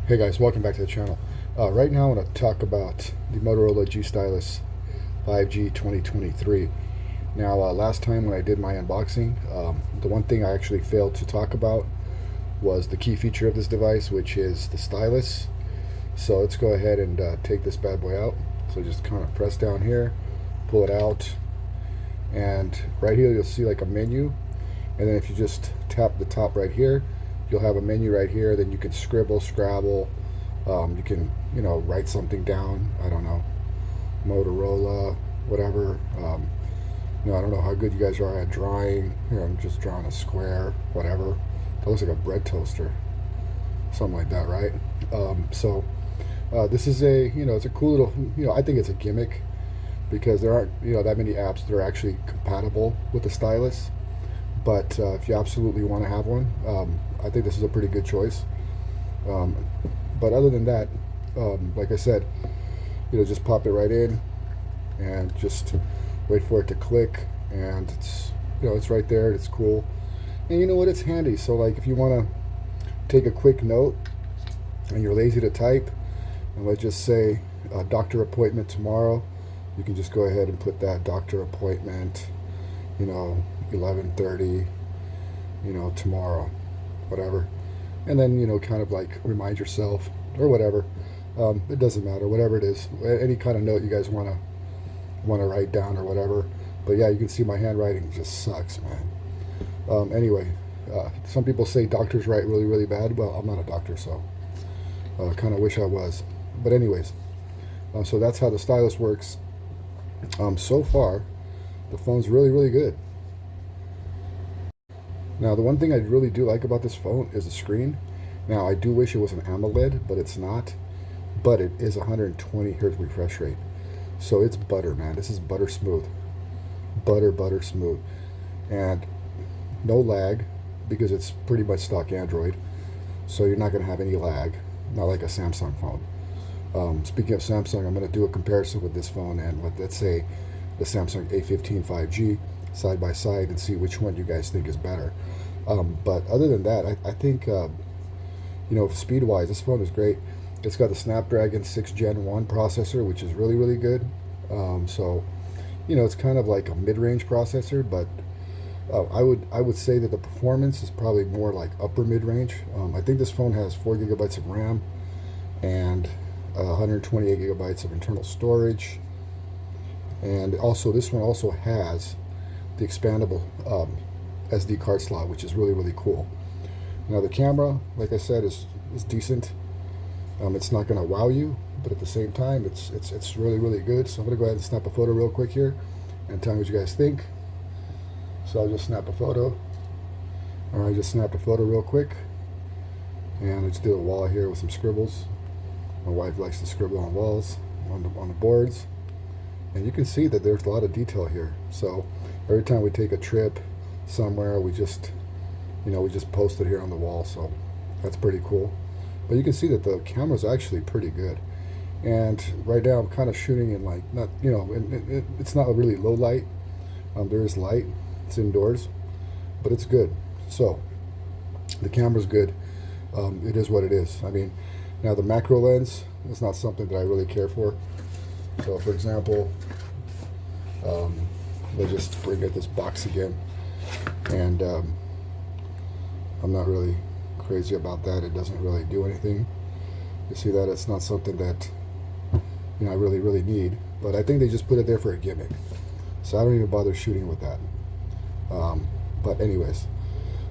Hey guys, welcome back to the channel. Right now I want to talk about the Motorola G Stylus 5G 2023. Now last time when I did my unboxing, the one thing I actually failed to talk about was the key feature of this device, which is the stylus. So let's go ahead and take this bad boy out. So just kind of press down here, pull it out, and right here you'll see like a menu, and then if you just tap the top right here, you'll have a menu right here. Then you can scribble, scrabble. You can, write something down. I don't know, Motorola, whatever. I don't know how good you guys are at drawing. Here, I'm just drawing a square, whatever. That looks like a bread toaster, something like that, right? This is it's a cool little, I think it's a gimmick because there aren't, that many apps that are actually compatible with the stylus. But if you absolutely want to have one, I think this is a pretty good choice. But other than that, like I said, just pop it right in and just wait for it to click, and it's right there. It's cool, and you know what? It's handy. So like if you want to take a quick note and you're lazy to type, and let's just say a doctor appointment tomorrow, you can just go ahead and put that doctor appointment, 11:30, tomorrow, whatever, and then kind of like remind yourself or whatever. It doesn't matter, whatever it is, any kind of note you guys want to write down or whatever. But yeah, you can see my handwriting just sucks, man. Anyway, some people say doctors write really bad. Well, I'm not a doctor, so kind of wish I was. But anyways, so that's how the stylus works. So far the phone's really good. Now, the one thing I really do like about this phone is the screen. Now, I do wish it was an AMOLED, but it's not. But it is 120 hertz refresh rate. So it's butter, man. This is butter smooth. Butter smooth. And no lag, because it's pretty much stock Android. So you're not going to have any lag. Not like a Samsung phone. Speaking of Samsung, I'm going to do a comparison with this phone and let's say the Samsung A15 5G side by side and see which one you guys think is better. But other than that, I think, speed wise, this phone is great. It's got the Snapdragon 6 Gen 1 processor, which is really good. It's kind of like a mid-range processor, but I would say that the performance is probably more like upper mid-range. I think this phone has 4 gigabytes of RAM and 128 gigabytes of internal storage. And also, this one also has the expandable SD card slot, which is really cool. Now the camera, like I said, is decent. It's not going to wow you, but at the same time, it's really good. So I'm going to go ahead and snap a photo real quick here and tell me what you guys think. So I'll just snap a photo. All right, I just snapped a photo real quick, and I just did a wall here with some scribbles. My wife likes to scribble on walls, on the boards. And you can see that there's a lot of detail here. So every time we take a trip somewhere, we just post it here on the wall. So that's pretty cool. But you can see that the camera's actually pretty good. And right now I'm kind of shooting in like, not, it's not really low light. There is light. It's indoors, but it's good. So the camera's good. It is what it is. I mean, now the macro lens is not something that I really care for. So for example, let's just bring out this box again, and I'm not really crazy about that. It doesn't really do anything. You see that it's not something that I really need, but I think they just put it there for a gimmick, so I don't even bother shooting with that. But anyways,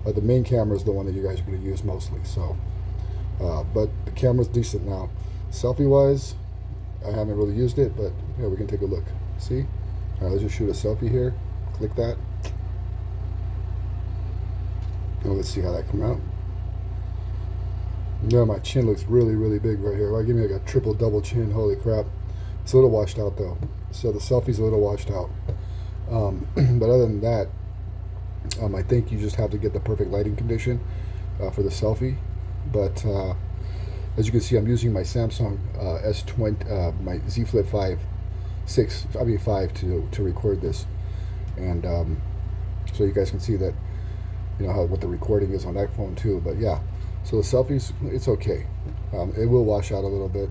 the main camera is the one that you guys are going to use mostly. So but the camera's decent. Now selfie wise, I haven't really used it, but we can take a look. See? All right, let's just shoot a selfie here. Click that. And let's see how that come out. No, my chin looks really big right here. Right, give me like a triple double chin. Holy crap. It's a little washed out though. So the selfie's a little washed out. But other than that, I think you just have to get the perfect lighting condition for the selfie. But as you can see, I'm using my Samsung S20, my Z Flip 5 to record this, and so you guys can see that what the recording is on that phone too. But yeah, so the selfies, it's okay. It will wash out a little bit,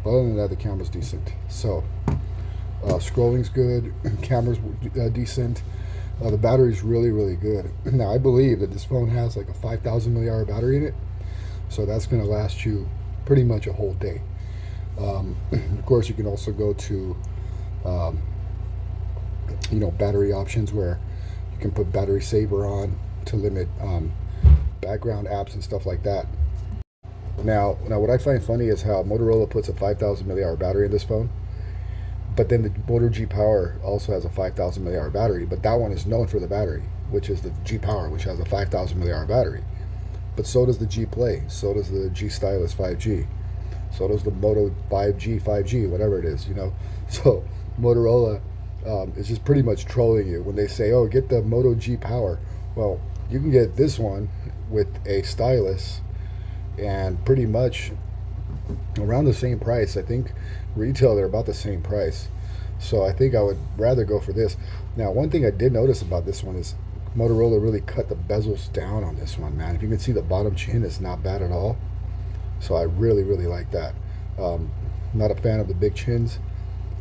but other than that, the camera's decent. So scrolling's good, camera's decent. The battery's really, really good. Now, I believe that this phone has like a 5,000 milliamp battery in it, so that's going to last you pretty much a whole day. Of course, you can also go to battery options where you can put battery saver on to limit background apps and stuff like that. Now what I find funny is how Motorola puts a 5,000 milliamp battery in this phone, but then the Moto G Power also has a 5,000 milliamp battery, but that one is known for the battery, which is the G Power, which has a 5,000 milliamp battery. But so does the G Play, so does the G Stylus 5G, so does the Moto 5G, whatever it is, So Motorola is just pretty much trolling you when they say, oh, get the Moto G Power. Well, you can get this one with a stylus and pretty much around the same price. I think retail they're about the same price. So I think I would rather go for this. Now, one thing I did notice about this one is Motorola really cut the bezels down on this one, man. If you can see, the bottom chin is not bad at all. So I really, really like that. Not a fan of the big chins.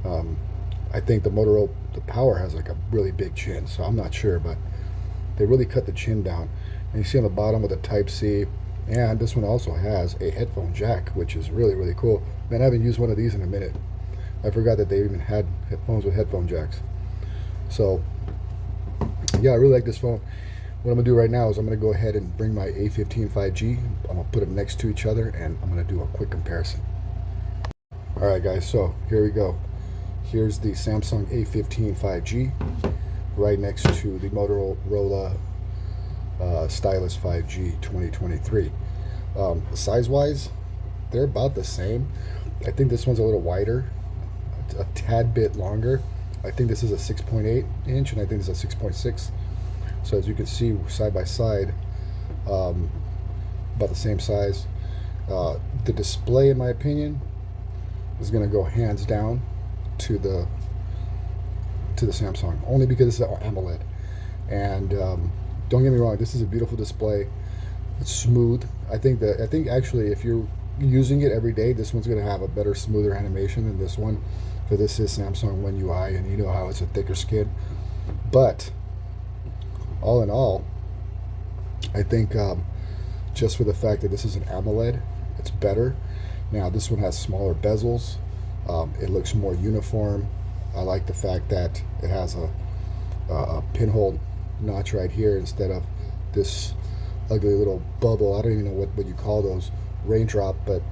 I think the Motorola, the Power has like a really big chin, so I'm not sure, but they really cut the chin down. And you see on the bottom with the Type-C, and this one also has a headphone jack, which is really, really cool. Man, I haven't used one of these in a minute. I forgot that they even had headphones with headphone jacks. So, yeah, I really like this phone. What I'm going to do right now is I'm going to go ahead and bring my A15 5G. I'm going to put them next to each other, and I'm going to do a quick comparison. Alright guys, so here we go. Here's the Samsung A15 5G right next to the Motorola Stylus 5G 2023. Size-wise, they're about the same. I think this one's a little wider, a tad bit longer. I think this is a 6.8 inch, and I think this is a 6.6. So as you can see, side by side, about the same size. The display, in my opinion, is going to go hands down to the Samsung, only because it's an AMOLED. And don't get me wrong, this is a beautiful display. It's smooth. I think actually, if you're using it every day, this one's going to have a better, smoother animation than this one, because this is Samsung One UI, and you know how it's a thicker skin. But all in all, I think just for the fact that this is an AMOLED, it's better. Now this one has smaller bezels. It looks more uniform. I like the fact that it has a pinhole notch right here instead of this ugly little bubble. I don't even know what you call those, raindrop, but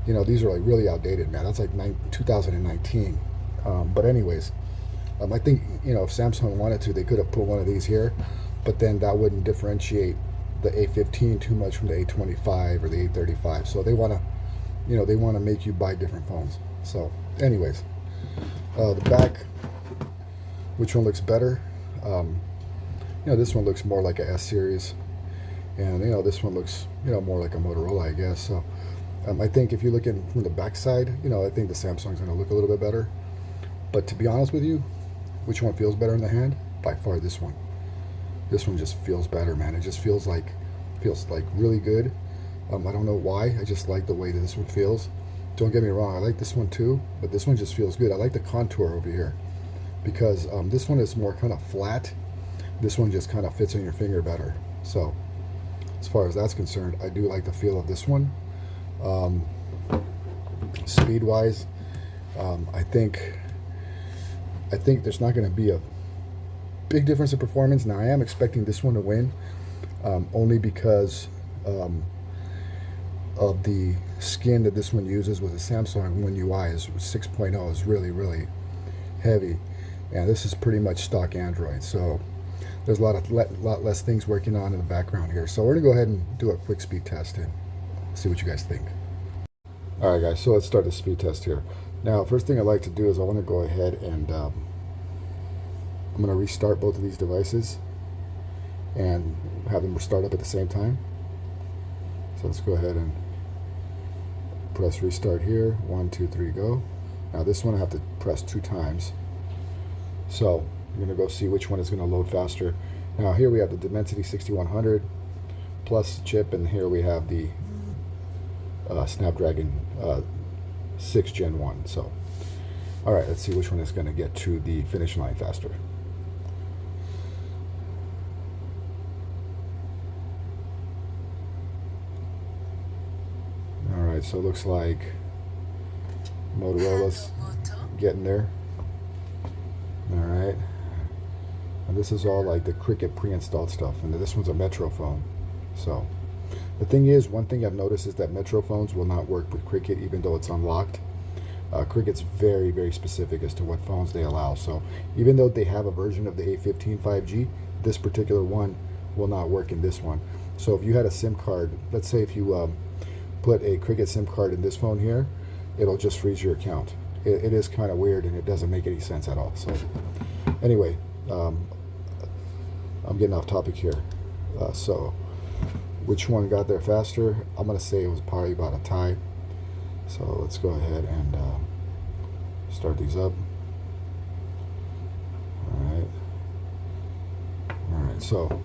these are like really outdated, man. That's like 2019. But anyways, I think if Samsung wanted to, they could have put one of these here, but then that wouldn't differentiate the A15 too much from the A25 or the A35. So they want to make you buy different phones. So anyways, the back, which one looks better? This one looks more like a S series, and this one looks more like a Motorola, I guess. So I think if you're looking from the back side, I think the Samsung's going to look a little bit better. But to be honest with you, which one feels better in the hand? By far this one. This one just feels better, man. It just feels like really good. I don't know why. I just like the way that this one feels. Don't get me wrong, I like this one too, but this one just feels good. I like the contour over here, because this one is more kind of flat. This one just kind of fits on your finger better. So as far as that's concerned, I do like the feel of this one. Speed wise, I think there's not going to be a big difference in performance. Now I am expecting this one to win, only because of the skin that this one uses with the Samsung One UI is 6.0 is really, really heavy, and this is pretty much stock Android, so there's a lot less things working on in the background here. So we're gonna go ahead and do a quick speed test and see what you guys think. All right guys, so let's start the speed test here. Now first thing I like to do is I want to go ahead and I'm going to restart both of these devices and have them start up at the same time. So let's go ahead and press restart here. 1, 2, 3, go. Now this one I have to press 2 times. So I'm going to go see which one is going to load faster. Now here we have the Dimensity 6100 Plus chip, and here we have the Snapdragon 6 Gen 1. So, all right, let's see which one is going to get to the finish line faster. All right, so it looks like Motorola's getting there. All right, and this is all like the Cricket pre-installed stuff, and this one's a Metro phone. So the thing is, one thing I've noticed is that Metro phones will not work with Cricket even though it's unlocked. Cricket's very, very specific as to what phones they allow. So even though they have a version of the A15 5G, this particular one will not work in this one. So if you had a SIM card, let's say if you put a Cricket SIM card in this phone here, it'll just freeze your account. It is kind of weird, and it doesn't make any sense at all. So anyway, I'm getting off topic here. So which one got there faster? I'm going to say it was probably about a tie. So let's go ahead and start these up. All right, so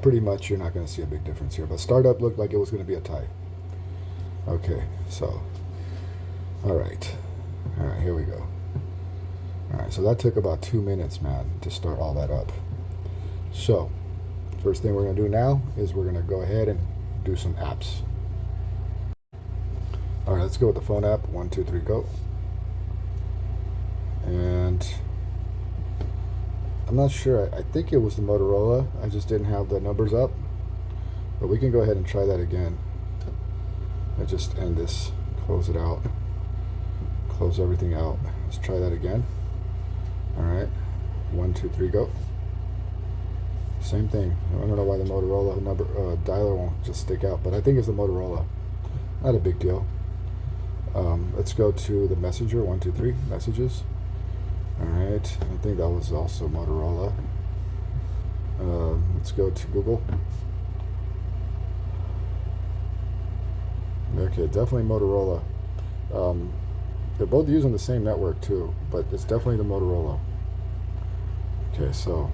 pretty much you're not going to see a big difference here, but startup looked like it was going to be a tie. Okay, so all right, here we go. All right, so that took about 2 minutes, man, to start all that up. So first thing we're going to do now is we're going to go ahead and do some apps. All right, let's go with the phone app. 1, 2, 3, go. And I'm not sure. I think it was the Motorola. I just didn't have the numbers up. But we can go ahead and try that again. I just end this, close it out, close everything out. Let's try that again. All right, 1, 2, 3, go. Same thing. I don't know why the Motorola number dialer won't just stick out, but I think it's the Motorola. Not a big deal. Let's go to the Messenger. 1, 2, 3, messages. All right, I think that was also Motorola. Let's go to Google. Okay, definitely Motorola. They're both using the same network too, but it's definitely the Motorola. Okay, so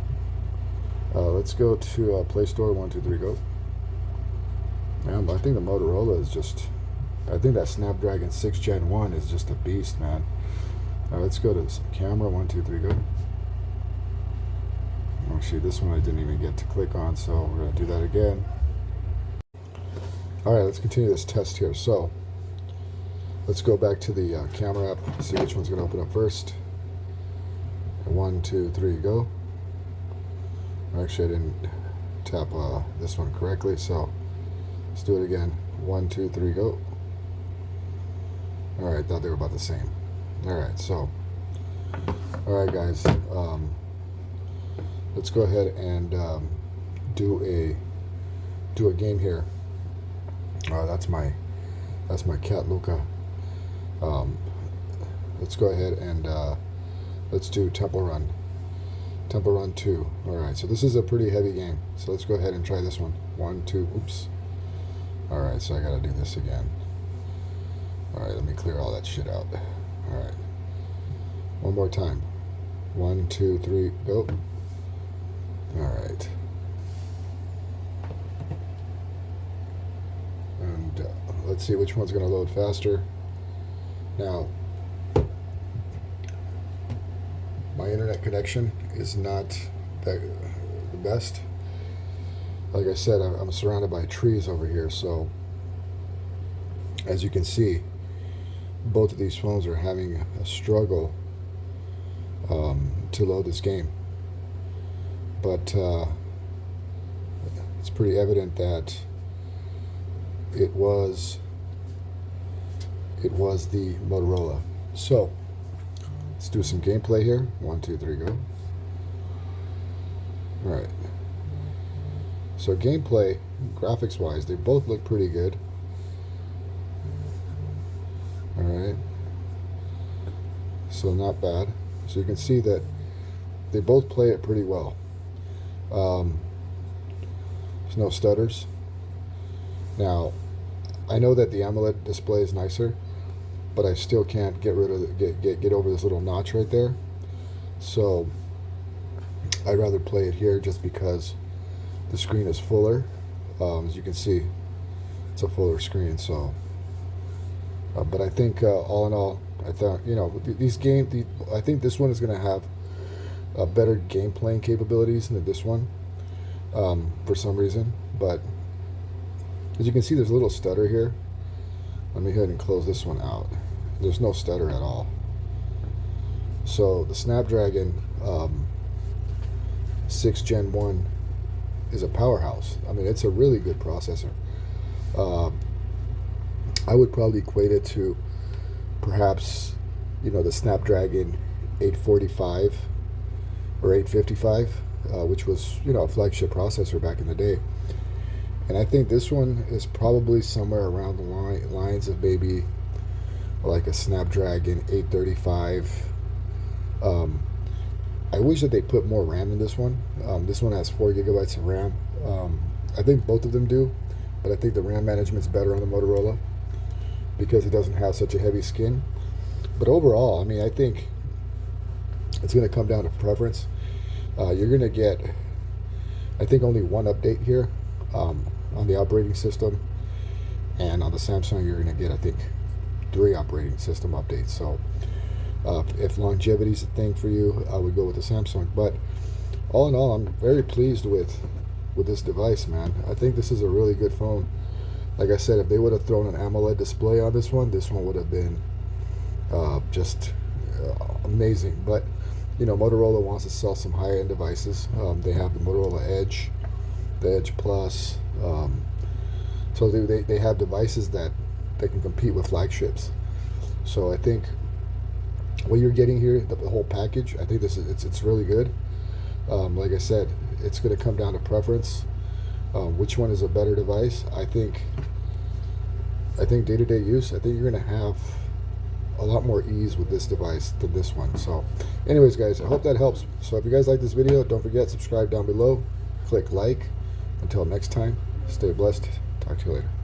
let's go to Play Store. 1, 2, 3, go. Man, I think the Motorola is just, I think that Snapdragon 6 Gen 1 is just a beast, man. Let's go to this camera. 1, 2, 3, go. Actually, this one I didn't even get to click on, so we're going to do that again. All right, let's continue this test here. So let's go back to the camera app, see which one's going to open up first. 1, 2, 3, go. Actually, I didn't tap this one correctly, so let's do it again. 1, 2, 3, go. All right, thought they were about the same. All right, so, all right, guys, let's go ahead and do a game here. That's my cat Luca. Let's go ahead and let's do Temple Run. Temple Run 2. All right, so this is a pretty heavy game. So let's go ahead and try this one. 1, 2, oops. All right, so I gotta do this again. All right, let me clear all that shit out. All right, one more time. 1, 2, 3, go. All right. And let's see which one's gonna load faster. Now, my internet connection is not the best. Like I said, I'm surrounded by trees over here, so as you can see, both of these phones are having a struggle to load this game. But it's pretty evident that it was the Motorola. So let's do some gameplay here. 1, 2, 3, go. All right. So gameplay, graphics wise, they both look pretty good. All right. So not bad. So you can see that they both play it pretty well. There's no stutters. Now, I know that the AMOLED display is nicer, but I still can't get rid of get over this little notch right there. So I'd rather play it here just because the screen is fuller. As you can see, it's a fuller screen. So, but I think all in all, I thought, you know, I think this one is going to have better game playing capabilities than this one, for some reason. But as you can see, there's a little stutter here. Let me go ahead and close this one out. There's no stutter at all. So the Snapdragon 6 Gen 1 is a powerhouse. I mean, it's a really good processor. I would probably equate it to perhaps, you know, the Snapdragon 845 or 855, which was, you know, a flagship processor back in the day. And I think this one is probably somewhere around the lines of maybe like a Snapdragon 835. I wish that they put more RAM in this one. This one has 4 gigabytes of RAM. I think both of them do, but I think the RAM management's better on the Motorola because it doesn't have such a heavy skin. But overall, I mean, I think it's going to come down to preference. You're going to get, I think, only one update here on the operating system, and on the Samsung you're going to get, I think, 3 operating system updates. So if longevity is a thing for you, I would go with the Samsung. But all in all, I'm very pleased with this device, man. I think this is a really good phone. Like I said, if they would have thrown an AMOLED display on this one would have been just amazing. But you know, Motorola wants to sell some high-end devices. They have the Motorola Edge, the Edge Plus. So they have devices that they can compete with flagships. So I think what you're getting here, the whole package, I think it's really good. Like I said, it's going to come down to preference. Which one is a better device? I think day-to-day use, I think you're going to have a lot more ease with this device than this one. So anyways, guys, I hope that helps. So if you guys like this video, don't forget, subscribe down below, click like. Until next time, stay blessed. Talk to you later.